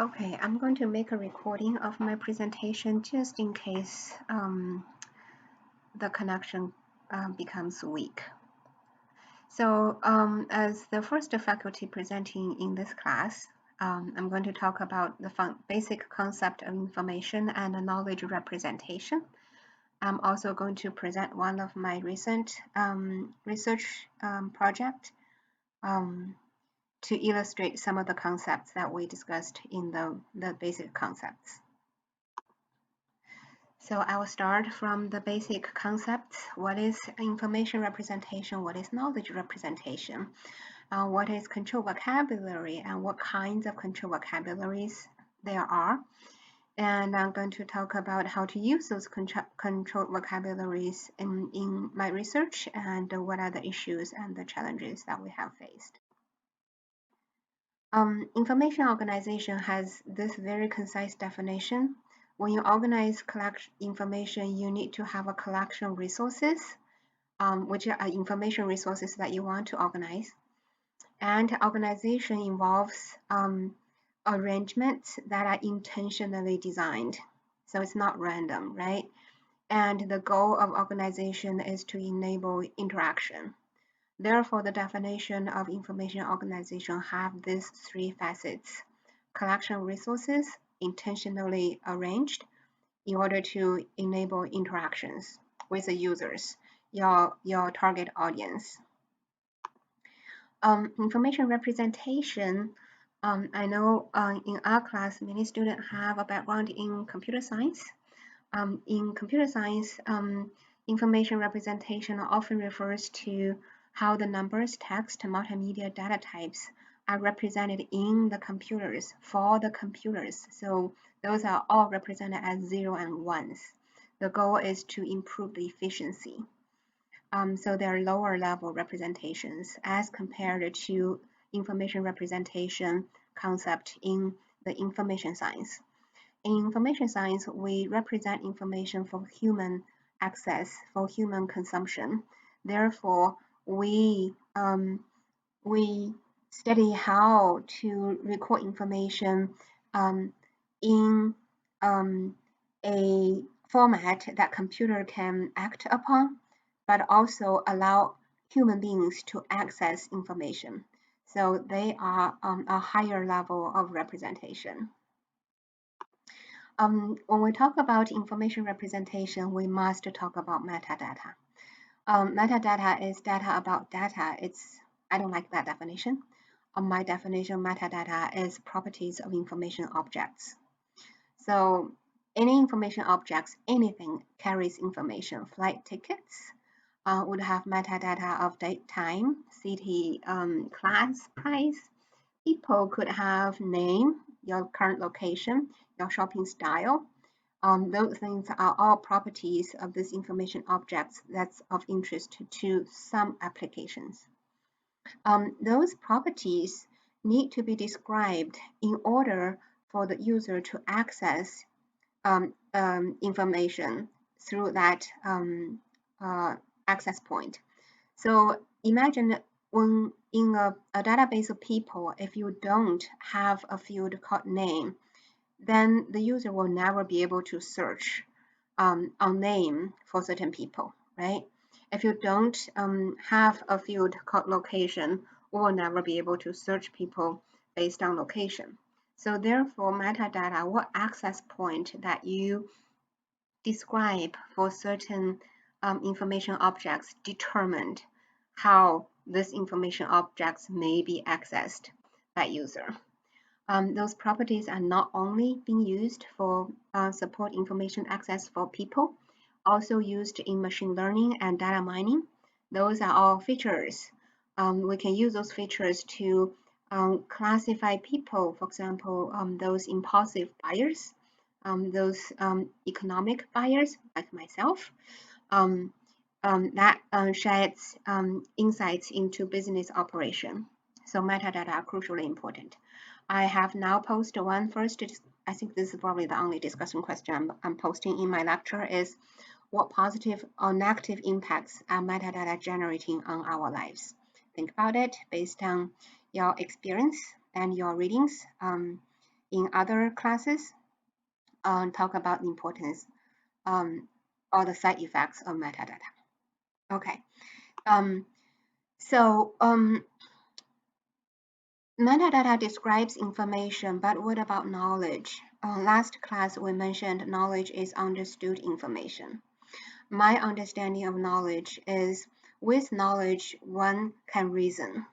Okay, I'm going to make a recording of my presentation just in case the connection becomes weak. So as the first faculty presenting in this class, I'm going to talk about the basic concept of information and knowledge representation. I'm also going to present one of my recent research project to illustrate some of the concepts that we discussed in the basic concepts. So I will start from the basic concepts. What is information representation? What is knowledge representation? What is control vocabulary and what kinds of control vocabularies there are? And I'm going to talk about how to use those control vocabularies in my research and what are the issues and the challenges that we have faced. Information organization has this very concise definition. When you organize information, you need to have a collection of resources, which are information resources that you want to organize. And organization involves arrangements that are intentionally designed. So it's not random, right? And the goal of organization is to enable interaction. Therefore, the definition of information organization have these three facets: collection of resources, intentionally arranged in order to enable interactions with the users, your target audience. Information representation, I know in our class, many students have a background in computer science. In computer science, information representation often refers to how the numbers, text, multimedia data types are represented in the computers for the computers. So those are all represented as 0 and 1s. The goal is to improve the efficiency. So there are lower level representations as compared to information representation concept in the information science. In information science, we represent information for human access, for human consumption. Therefore, we study how to record information in a format that computer can act upon, but also allow human beings to access information. So they are a higher level of representation. When we talk about information representation, we must talk about metadata. Metadata is data about data. I don't like that definition. My definition, metadata is properties of information objects. So any information objects, anything carries information. Flight tickets would have metadata of date, time, city, class, price. People could have name, your current location, your shopping style. Those things are all properties of these information objects that's of interest to some applications. Those properties need to be described in order for the user to access information through that access point. So imagine when in a database of people, if you don't have a field called name, then the user will never be able to search on name for certain people, right? If you don't have a field called location, we will never be able to search people based on location. So therefore, metadata, what access point that you describe for certain information objects determined how these information objects may be accessed by user. Those properties are not only being used for support information access for people, also used in machine learning and data mining. Those are all features. We can use those features to classify people, for example, those impulsive buyers, those economic buyers like myself, that sheds insights into business operation. So metadata are crucially important. I have now posted one first. I think this is probably the only discussion question I'm posting in my lecture is what positive or negative impacts are metadata generating on our lives? Think about it based on your experience and your readings. in other classes talk about the importance or the side effects of metadata. Okay, so metadata describes information, but what about knowledge? Last class we mentioned knowledge is understood information. My understanding of knowledge is with knowledge one can reason.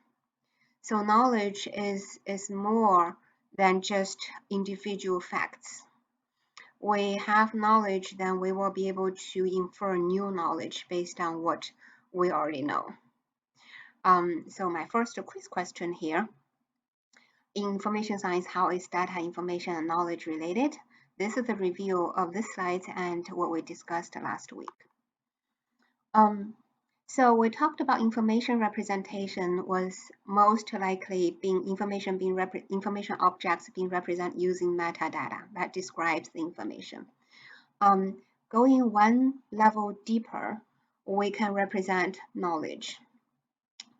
So knowledge is more than just individual facts. We have knowledge, then we will be able to infer new knowledge based on what we already know. So my first quiz question here. In information science, how is data, information, and knowledge related? This is a review of this slide and what we discussed last week. So we talked about information representation was most likely information objects being represented using metadata that describes the information. Going one level deeper, we can represent knowledge.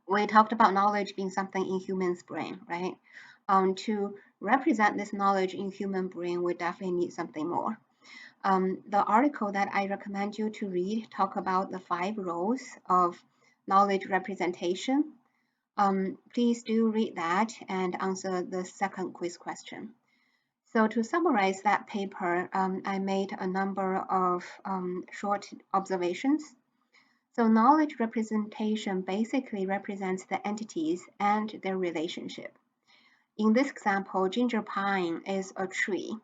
We talked about knowledge being something in human's brain, right? To represent this knowledge in human brain, we definitely need something more. The article that I recommend you to read talk about the 5 roles of knowledge representation. Please do read that and answer the second quiz question. So to summarize that paper, I made a number of short observations. So knowledge representation basically represents the entities and their relationship. In this example, ginger pine is a tree.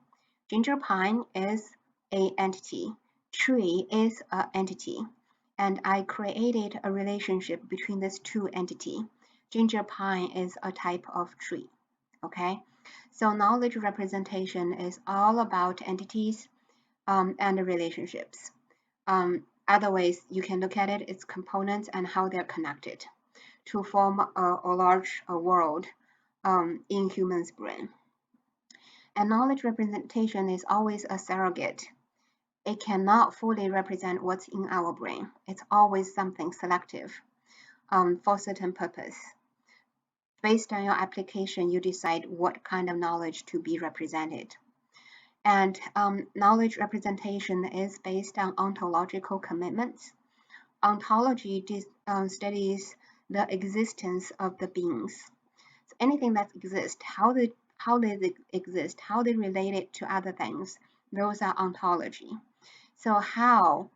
Ginger pine is an entity. Tree is an entity. And I created a relationship between these two entities. Ginger pine is a type of tree. Okay? So knowledge representation is all about entities and relationships. Other ways you can look at it, its components and how they're connected to form a large world in humans' brain. And knowledge representation is always a surrogate. It cannot fully represent what's in our brain. It's always something selective for a certain purpose. Based on your application, you decide what kind of knowledge to be represented. And knowledge representation is based on ontological commitments. Ontology studies the existence of the beings. So anything that exists, how they exist, how they relate it to other things, those are ontology. So how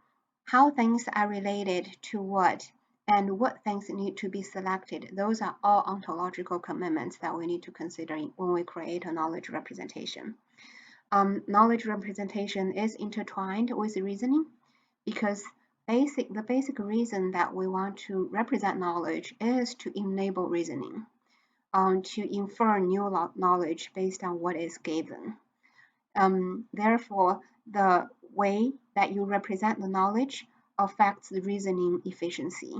things are related to what, and what things need to be selected, those are all ontological commitments that we need to consider when we create a knowledge representation. Knowledge representation is intertwined with reasoning because the basic reason that we want to represent knowledge is to enable reasoning, to infer new knowledge based on what is given. Therefore, the way that you represent the knowledge affects the reasoning efficiency.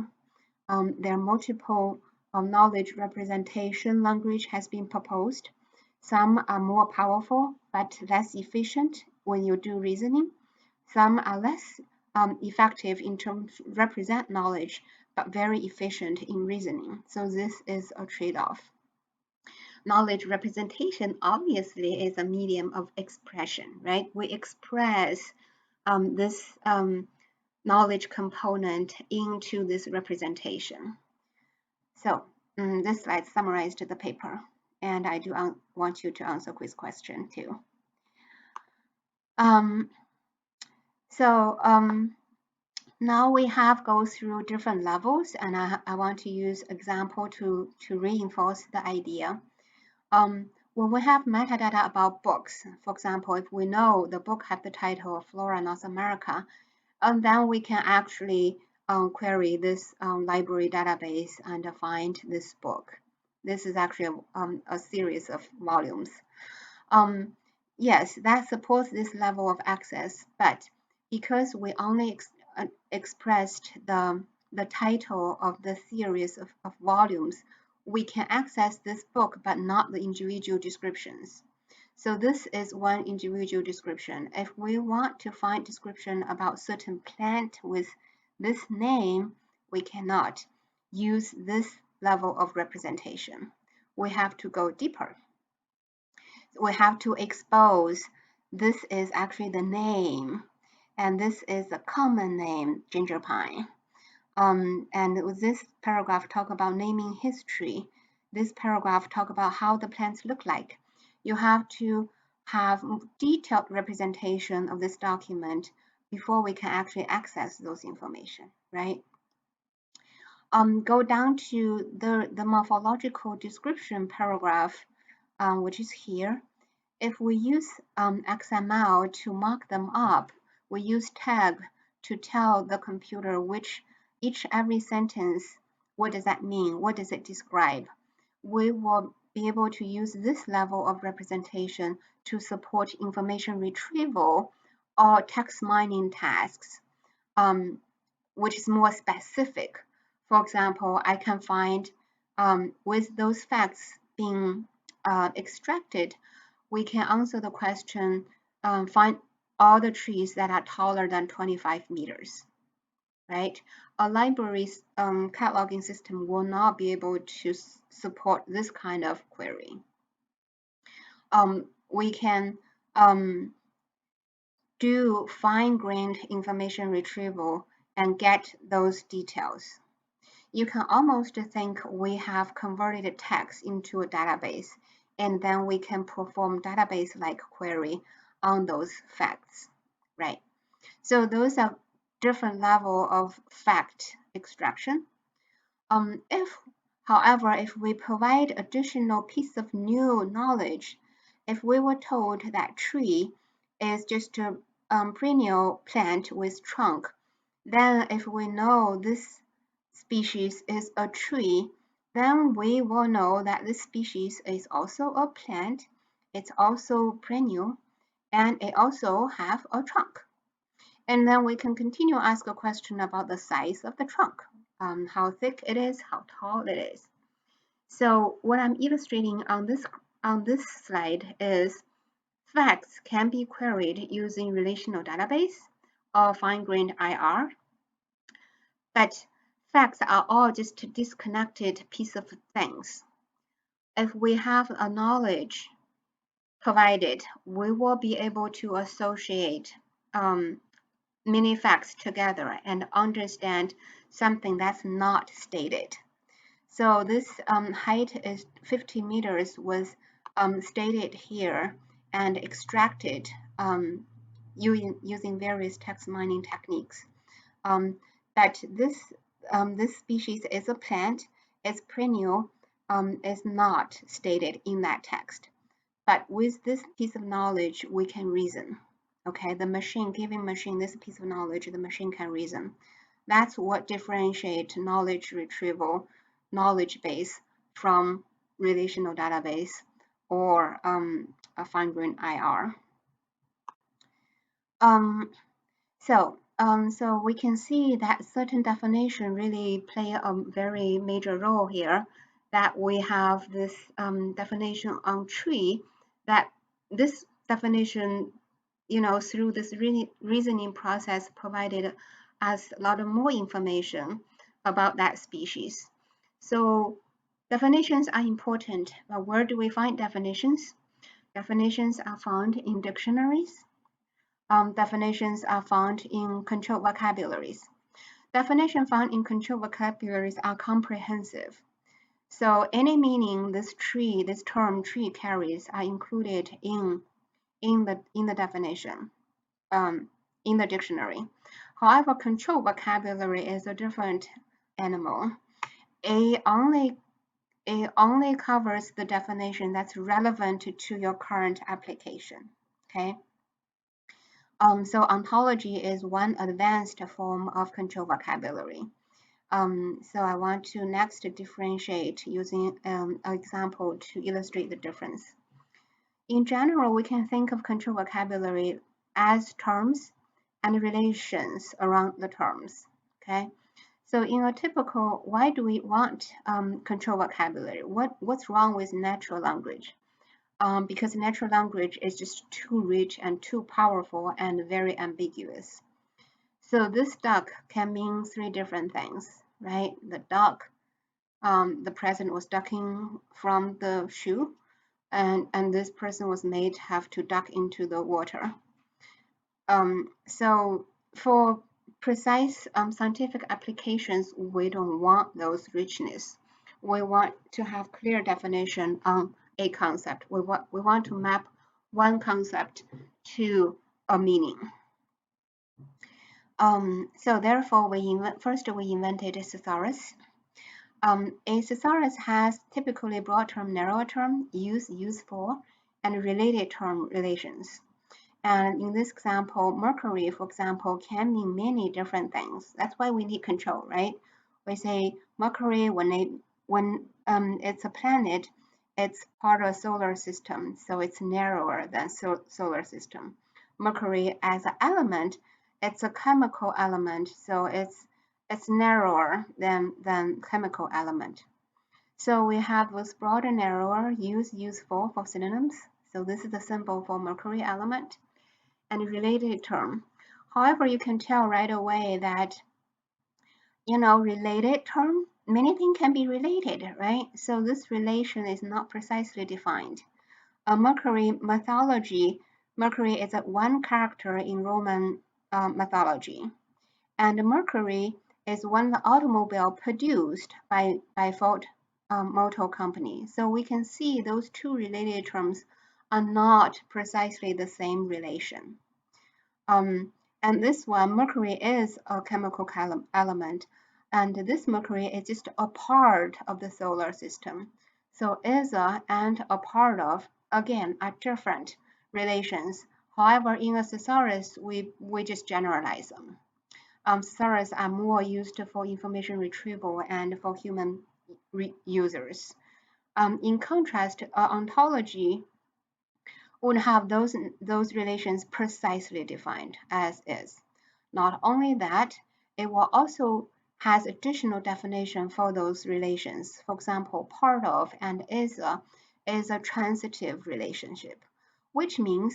There are multiple knowledge representation language has been proposed. Some are more powerful but less efficient when you do reasoning. Some are less effective in terms of represent knowledge but very efficient in reasoning. So this is a trade-off. Knowledge representation obviously is a medium of expression, right? We express this knowledge component into this representation. So this slide summarized the paper, and I do want you to answer quiz question too. Now we have go through different levels, and I want to use example to reinforce the idea. When we have metadata about books, for example, if we know the book have the title of Flora North America, and then we can actually query this library database and find this book. This is actually a series of volumes. Yes, that supports this level of access, but because we only expressed the title of the series of volumes, we can access this book but not the individual descriptions. So this is one individual description. If we want to find description about certain plant with this name, we cannot use this level of representation. We have to go deeper. we have to expose this is actually the name, and this is a common name, ginger pine. And this paragraph talk about naming history. This paragraph talk about how the plants look like. You have to have detailed representation of this document before we can actually access those information, right? Go down to the morphological description paragraph, which is here. If we use XML to mark them up, we use tag to tell the computer every sentence, what does that mean? What does it describe? We will be able to use this level of representation to support information retrieval or text mining tasks, which is more specific. For example, I can find with those facts being extracted, we can answer the question, find all the trees that are taller than 25 meters, right? A library's cataloging system will not be able to support this kind of query. We can do fine-grained information retrieval and get those details. You can almost think we have converted text into a database, and then we can perform database-like query on those facts, right? So those are different level of fact extraction. However, if we provide additional piece of new knowledge, if we were told that tree is just a perennial plant with trunk, then if we know this species is a tree, then we will know that this species is also a plant, it's also perennial, and it also have a trunk. And then we can continue to ask a question about the size of the trunk, how thick it is, how tall it is. So what I'm illustrating on this slide is facts can be queried using relational database or fine-grained IR, but facts are all just disconnected piece of things. If we have a knowledge provided, we will be able to associate many facts together and understand something that's not stated. So this height is 50 meters was stated here and extracted using various text mining techniques. But this species is a plant, it's perennial, is not stated in that text. But with this piece of knowledge, we can reason. Okay, the machine, giving machine this piece of knowledge, the machine can reason. That's what differentiates knowledge retrieval, knowledge base from relational database or a fine-grained IR. So we can see that certain definition really play a very major role here. That we have this definition on tree. That this definition, through this reasoning process, provided us a lot of more information about that species. So definitions are important, but where do we find definitions? Definitions are found in dictionaries. Definitions are found in controlled vocabularies. Definitions found in controlled vocabularies are comprehensive. So any meaning this term tree carries are included in the definition, in the dictionary. However, controlled vocabulary is a different animal. It only covers the definition that's relevant to your current application. Okay. So ontology is one advanced form of controlled vocabulary. So I want to next differentiate using an example to illustrate the difference. In general, we can think of controlled vocabulary as terms and relations around the terms. Okay. So in a typical, why do we want controlled vocabulary? What's wrong with natural language? Because natural language is just too rich and too powerful and very ambiguous. So this duck can mean three different things, right? The duck, the president was ducking from the shoe, and this person was made have to duck into the water. So for precise scientific applications, we don't want those richness. We want to have clear definition on a concept. We want to map one concept to a meaning. So therefore, first we invented a thesaurus. A thesaurus has typically broad term, narrow term, useful, and related term relations. And in this example, Mercury, for example, can mean many different things. That's why we need control, right? We say Mercury, when it's a planet, it's part of a solar system, so it's narrower than solar system. Mercury as an element, it's a chemical element, so it's narrower than chemical element. So we have this broad and narrower, useful for synonyms. So this is the symbol for Mercury element and related term. However, you can tell right away that, related term, many things can be related, right? So this relation is not precisely defined. A Mercury mythology, Mercury is one character in Roman mythology. And Mercury is one automobile produced by Ford Motor Company. So we can see those two related terms are not precisely the same relation. And this one, Mercury is a chemical element, and this Mercury is just a part of the solar system. So is a and a part of, again, are different relations. However, in a thesaurus, we just generalize them. Thesaurus are more used for information retrieval and for human users. In contrast, ontology would have those relations precisely defined as is. Not only that, it will also has additional definition for those relations. For example, part of and is a transitive relationship, which means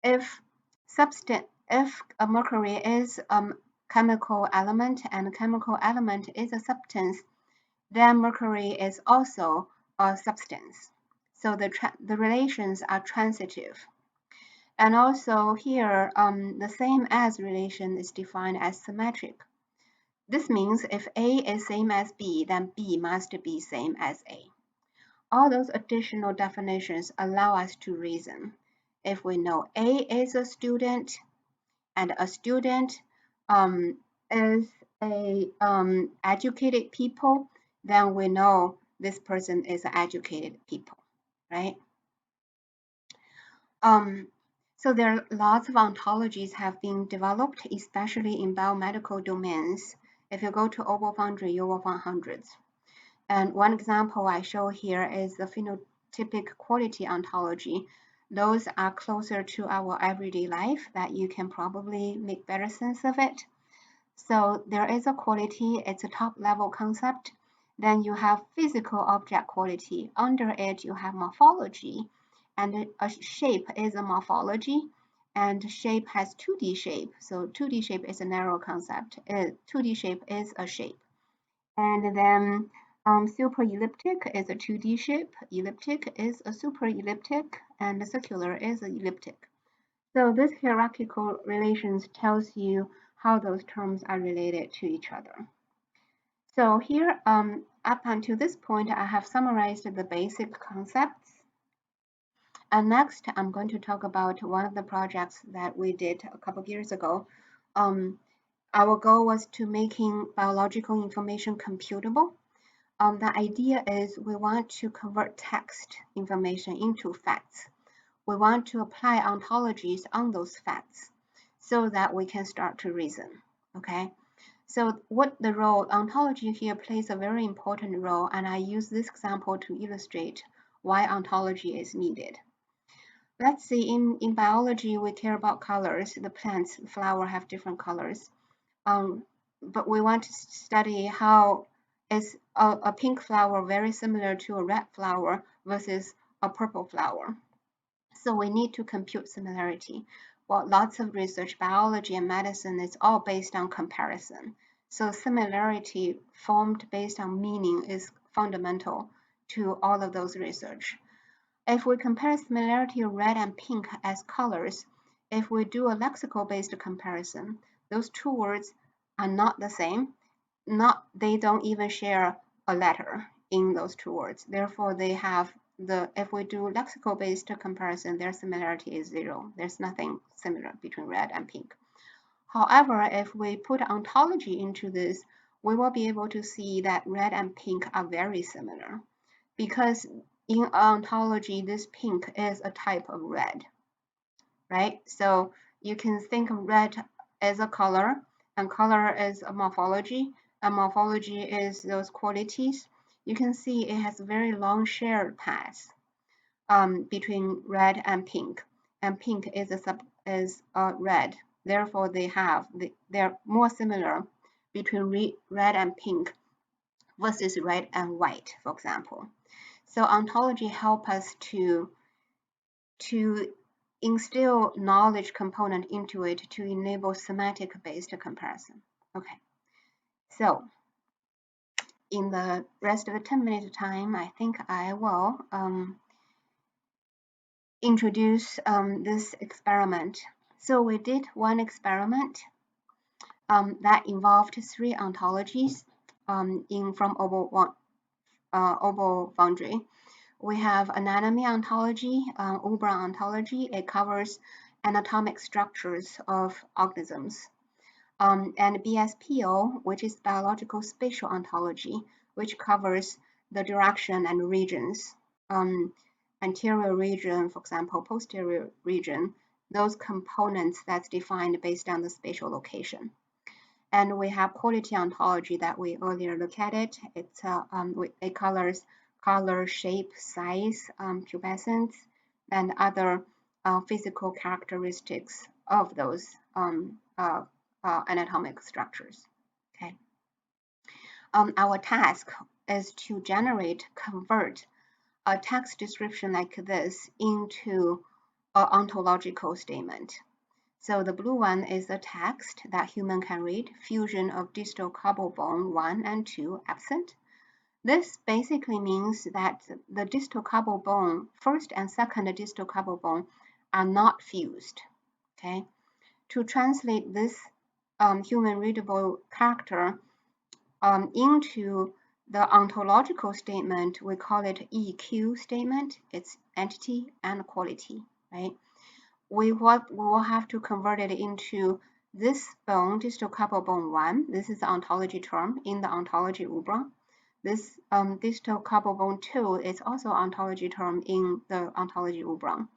if a mercury is a chemical element and a chemical element is a substance, then mercury is also a substance. So the relations are transitive. And also here, the same as relation is defined as symmetric. This means if A is same as B, then B must be same as A. All those additional definitions allow us to reason. If we know A is a student and a student is a educated people, then we know this person is an educated people, right? So there are lots of ontologies have been developed, especially in biomedical domains. If you go to Oval Foundry, you will find hundreds. And one example I show here is the phenotypic quality ontology. Those are closer to our everyday life that you can probably make better sense of it. So there is a quality, it's a top level concept. Then you have physical object quality. Under it, you have morphology. And a shape is a morphology. And shape has 2D shape. So 2D shape is a narrow concept. 2D shape is a shape. And then super elliptic is a 2D shape. Elliptic is a super elliptic. And circular is an elliptic. So this hierarchical relations tells you how those terms are related to each other. So here, up until this point, I have summarized the basic concepts. And next, I'm going to talk about one of the projects that we did a couple of years ago. Our goal was to making biological information computable. The idea is we want to convert text information into facts. We want to apply ontologies on those facts so that we can start to reason, okay? So what the role, ontology here plays a very important role, and I use this example to illustrate why ontology is needed. Let's see, in biology, we care about colors. The plants, the flower have different colors. But we want to study how is a pink flower very similar to a red flower versus a purple flower. So we need to compute similarity. Well, lots of research, biology and medicine is all based on comparison. So similarity formed based on meaning is fundamental to all of those research. If we compare similarity of red and pink as colors, if we do a lexical-based comparison, those two words are not the same. They don't even share a letter in those two words. Therefore, they have if we do lexical-based comparison, their similarity is 0. There's nothing similar between red and pink. However, if we put ontology into this, we will be able to see that red and pink are very similar, because in ontology, this pink is a type of red, right? So you can think of red as a color, and color is a morphology, and morphology is those qualities. You can see it has very long shared paths between red and pink is a red. Therefore, they're more similar between red and pink versus red and white, for example. So ontology help us to instill knowledge component into it to enable semantic-based comparison. Okay, so in the rest of the 10-minute time, I think I will introduce this experiment. So we did one experiment that involved 3 ontologies from oval boundary. We have anatomy ontology, Ubra ontology. It covers anatomic structures of organisms. And BSPO, which is biological spatial ontology, which covers the direction and regions. Anterior region, for example, posterior region, those components that's defined based on the spatial location. And we have quality ontology that we earlier looked at it. It colors color, shape, size, pubescence, and other physical characteristics of those anatomic structures. Okay. Our task is to convert a text description like this into an ontological statement. So the blue one is the text that human can read, fusion of distal cobble bone 1 and 2 absent. This basically means that the distal cobble bone, first and second distal cobble bone, are not fused. Okay. To translate this human readable character into the ontological statement, we call it EQ statement. It's entity and quality, right? We will have to convert it into this bone, distal cobble bone 1. This is the ontology term in the ontology Ubra. This distal cobble bone 2 is also ontology term in the ontology Ubra.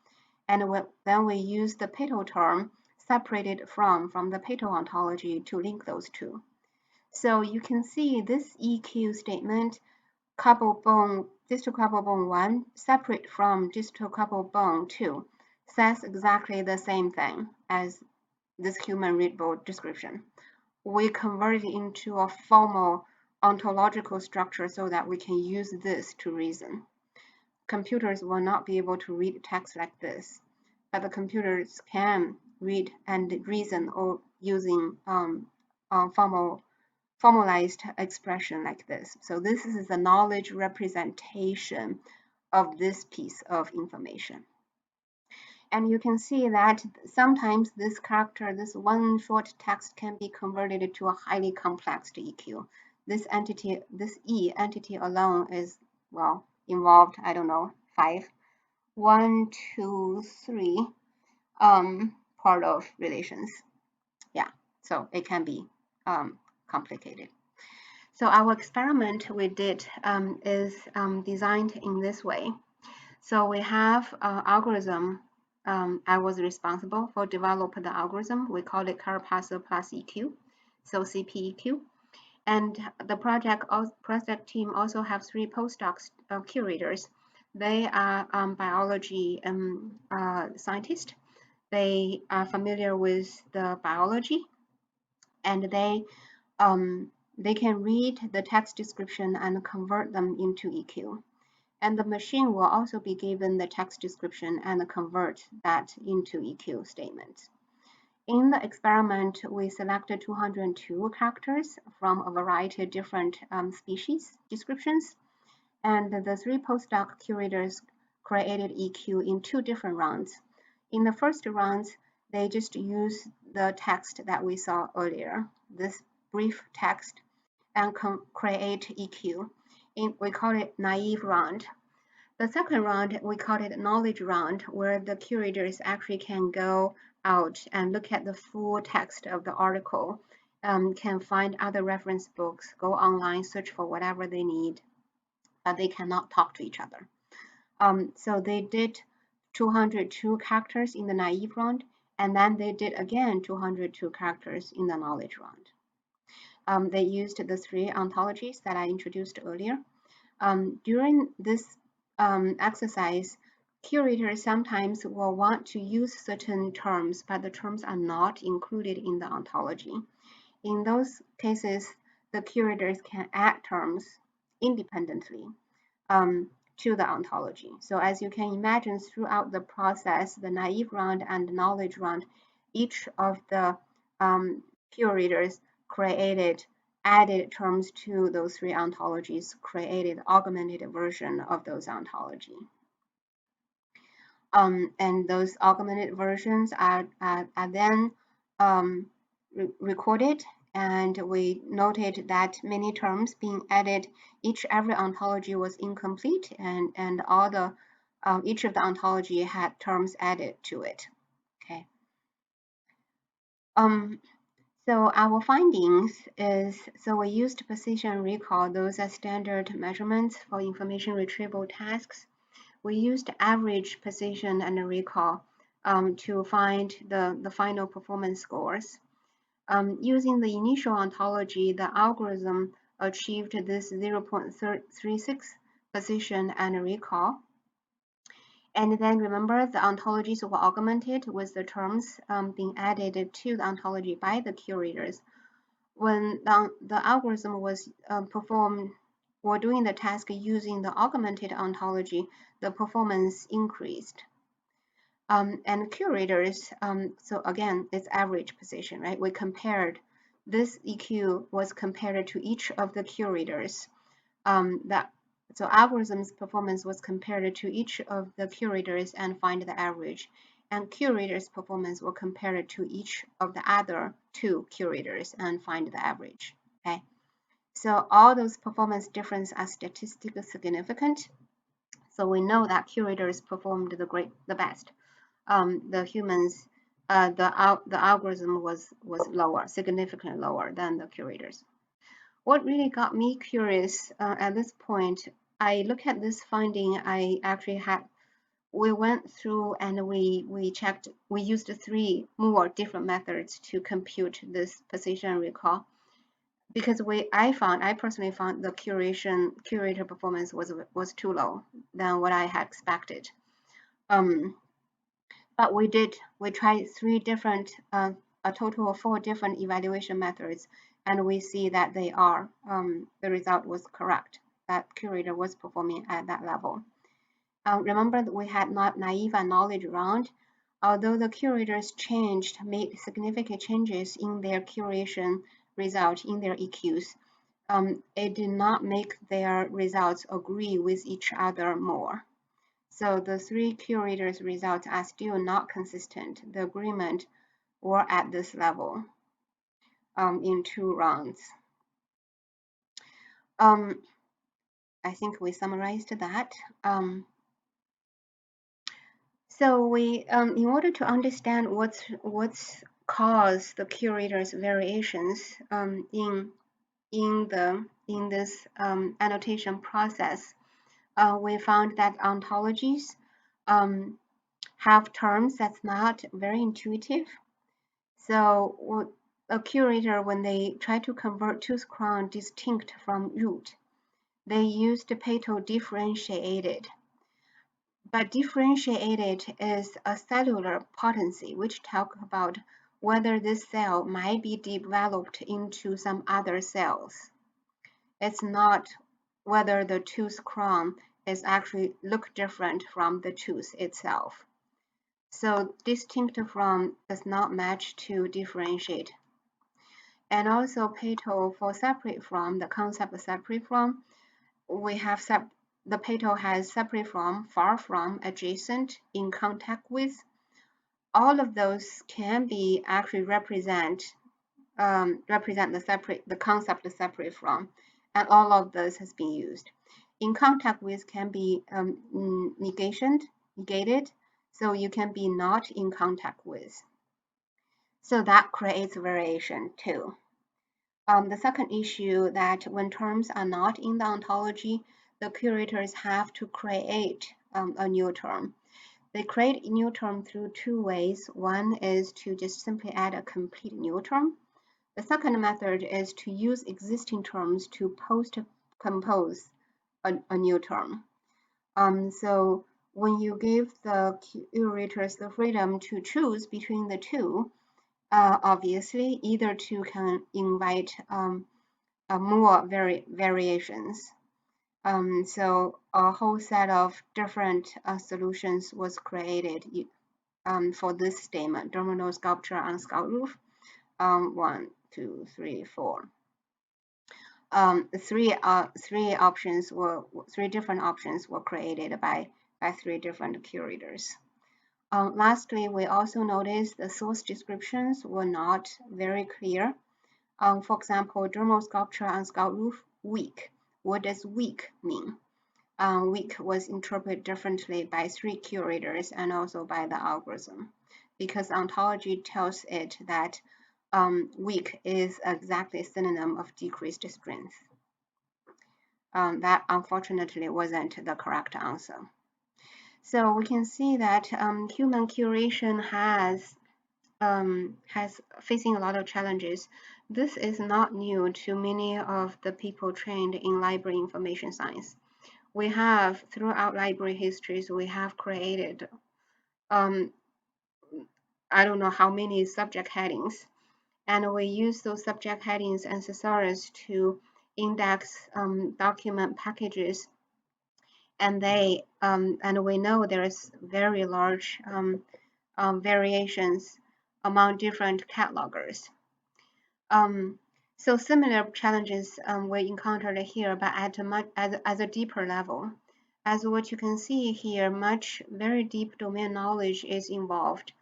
And then we use the petal term separated from the petal ontology to link those two. So you can see this EQ statement, distal cobble bone 1, separate from distal cobble bone 2, says exactly the same thing as this human readable description. We convert it into a formal ontological structure so that we can use this to reason. Computers will not be able to read text like this, but the computers can read and reason or using formalized expression like this. So this is the knowledge representation of this piece of information. And you can see that sometimes this character, this one short text, can be converted to a highly complex EQ. This E entity alone is, well, involved, I don't know, 5, 1, 2, 3 part of relations. Yeah, so it can be complicated. So our experiment we did is designed in this way. So we have an algorithm. I was responsible for developing the algorithm. We call it Carapasso plus EQ, so CPEQ. And the project team also have 3 postdocs curators. They are biology scientists. They are familiar with the biology, and they can read the text description and convert them into EQ. And the machine will also be given the text description and convert that into EQ statements. In the experiment, we selected 202 characters from a variety of different species descriptions, and the 3 postdoc curators created EQ in two different rounds. In the first round, they just use the text that we saw earlier, this brief text, and create EQ. We call it naive round. The second round, we call it knowledge round, where the curators actually can go out and look at the full text of the article, can find other reference books, go online, search for whatever they need, but they cannot talk to each other. So they did 202 characters in the naive round, and then they did again 202 characters in the knowledge round. They used the three ontologies that I introduced earlier. During this exercise, curators sometimes will want to use certain terms, but the terms are not included in the ontology. In those cases, the curators can add terms independently to the ontology. So as you can imagine, throughout the process, the naive round and the knowledge round, each of the curators added terms to those three ontologies, created augmented version of those ontology. And those augmented versions are then recorded, and we noted that many terms being added, every ontology was incomplete, and all the each of the ontology had terms added to it. Okay. So our findings is, so we used position recall. Those are standard measurements for information retrieval tasks. We used average position and recall to find the final performance scores. Using the initial ontology, the algorithm achieved this 0.36 position and recall. And then remember, the ontologies were augmented with the terms being added to the ontology by the curators. When the algorithm was performed or doing the task using the augmented ontology, the performance increased. And curators, so again, it's average position, right? We compared, this EQ was compared to each of the curators. So algorithm's performance was compared to each of the curators and find the average. And curators' performance were compared to each of the other two curators and find the average. Okay, so all those performance differences are statistically significant. So we know that curators performed the best. The humans, the algorithm was lower, significantly lower than the curators. What really got me curious at this point, I look at this finding. We went through and we checked. We used three more different methods to compute this position recall, because I personally found the curator performance was too low than what I had expected. But we tried a total of 4 different evaluation methods, and we see that the result was correct, that curator was performing at that level. Remember that we had not naive and knowledge round. Although the curators made significant changes in their curation result, in their EQs, it did not make their results agree with each other more. So the 3 curators' results are still not consistent. The agreement were at this level in 2 rounds. I think we summarized that. So we, in order to understand what's caused the curators' variations in this annotation process, we found that ontologies have terms that's not very intuitive. So a curator, when they try to convert tooth crown distinct from root, they used petal differentiated. But differentiated is a cellular potency, which talks about whether this cell might be developed into some other cells. It's not whether the tooth crown is actually look different from the tooth itself. So distinct from does not match to differentiate. And also petal for separate from, the concept of separate from, we have the petal has separate from, far from, adjacent, in contact with. All of those can be actually represent the concept of separate from, and all of those has been used. In contact with can be negated, so you can be not in contact with. So that creates variation too. The second issue that when terms are not in the ontology, the curators have to create a new term. They create a new term through two ways. One is to just simply add a complete new term. The second method is to use existing terms to post-compose a new term. So when you give the curators the freedom to choose between the two, obviously either two can invite more variations. So a whole set of different solutions was created for this statement, domino sculpture on scout roof. 1, 2, 3, 4. Three different options were created by three different curators. Lastly, we also noticed the source descriptions were not very clear. For example, dermal sculpture on scout roof, weak. What does weak mean? Weak was interpreted differently by three curators and also by the algorithm, because ontology tells it that weak is exactly a synonym of decreased strength. That unfortunately wasn't the correct answer. So we can see that human curation has facing a lot of challenges. This is not new to many of the people trained in library information science. We have, throughout library histories, we have created, I don't know how many subject headings, and we use those subject headings and thesaurus to index document packages, and we know there's very large variations among different catalogers. So similar challenges were encountered here, but at a deeper level. As what you can see here, very deep domain knowledge is involved,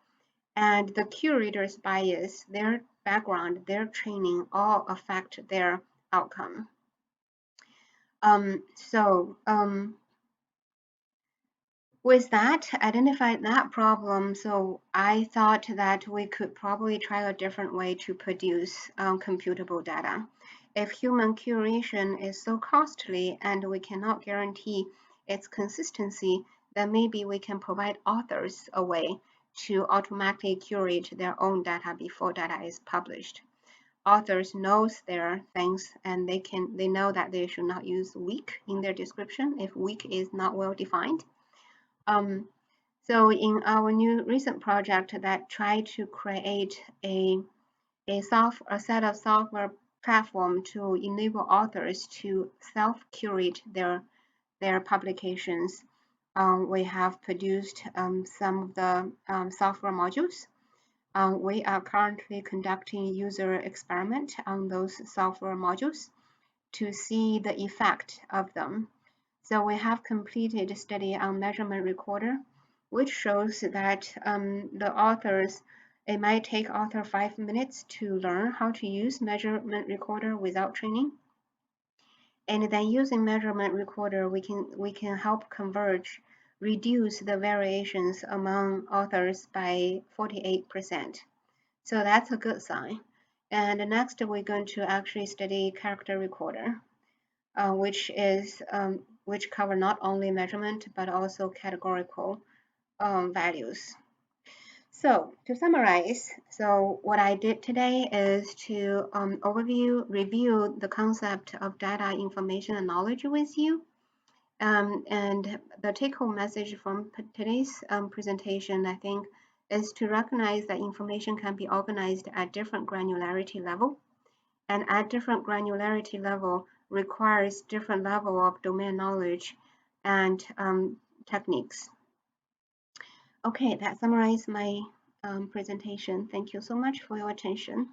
and the curator's bias, their background, their training all affect their outcome. With that, identified that problem, so I thought that we could probably try a different way to produce computable data. If human curation is so costly and we cannot guarantee its consistency, then maybe we can provide authors a way to automatically curate their own data before data is published. Authors knows their things, and they know that they should not use weak in their description if weak is not well defined. So in our new recent project that tried to create a set of software platform to enable authors to self-curate their publications, we have produced some of the software modules. We are currently conducting user experiment on those software modules to see the effect of them. So we have completed a study on measurement recorder, which shows that it might take author 5 minutes to learn how to use measurement recorder without training. And then using measurement recorder, we can help reduce the variations among authors by 48%. So that's a good sign. And next, we're going to actually study character recorder, which cover not only measurement but also categorical values. So to summarize, so what I did today is to review the concept of data, information, and knowledge with you. And the take-home message from today's presentation, I think, is to recognize that information can be organized at different granularity level, and at different granularity level requires different level of domain knowledge and techniques. Okay, that summarizes my presentation. Thank you so much for your attention.